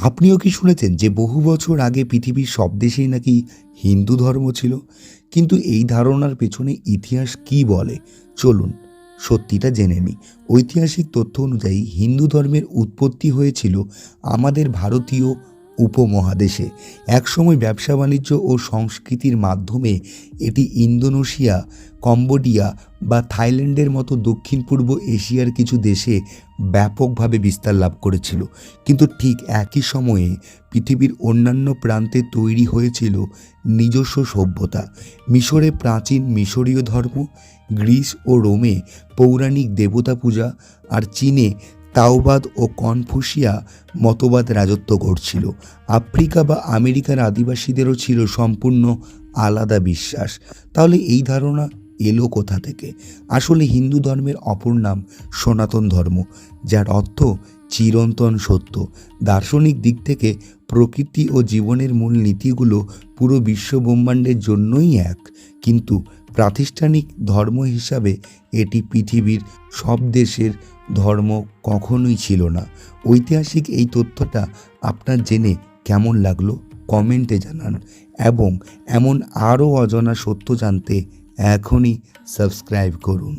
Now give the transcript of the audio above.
আপনিও কি শুনেছেন যে বহু বছর আগে পৃথিবীর সব দেশেই নাকি হিন্দু ধর্ম ছিল? কিন্তু এই ধারণার পেছনে ইতিহাস কি বলে, চলুন সত্যিটা জেনে নিই। ঐতিহাসিক তথ্য অনুযায়ী হিন্দু ধর্মের উৎপত্তি হয়েছিল আমাদের ভারতীয় উপমহাদেশে। একসময় ব্যবসা বাণিজ্য ও সংস্কৃতির মাধ্যমে এটি ইন্দোনেশিয়া, কম্বোডিয়া বা থাইল্যান্ডের মতো দক্ষিণ পূর্ব এশিয়ার কিছু দেশে ব্যাপকভাবে বিস্তার লাভ করেছিল। কিন্তু ঠিক একই সময়ে পৃথিবীর অন্যান্য প্রান্তে তৈরি হয়েছিল নিজস্ব সভ্যতা। মিশরে প্রাচীন মিশরীয় ধর্ম, গ্রিস ও রোমে পৌরাণিক দেবতা পূজা, আর চীনে তাওবাদ ও কনফুসিয়া মতবাদ রাজত্ব করছিল। আফ্রিকা বা আমেরিকার আদিবাসীদেরও ছিল সম্পূর্ণ আলাদা বিশ্বাস। তাহলে এই ধারণা এলো কোথা থেকে? আসলে হিন্দু ধর্মের অপর নাম সনাতন ধর্ম, যার অর্থ চিরন্তন সত্য। দার্শনিক দিক থেকে প্রকৃতি ও জীবনের মূল নীতিগুলো পুরো বিশ্ব ব্রহ্মাণ্ডের জন্যই এক, কিন্তু প্রাতিষ্ঠানিক ধর্ম হিসাবে এটি পৃথিবীর সব দেশের ধর্ম কখনোই ছিল না। ঐতিহাসিক এই তথ্যটা আপনার জেনে কেমন লাগলো কমেন্টে জানান, এবং এমন আরও অজানা সত্য জানতে এখনই সাবস্ক্রাইব করুন।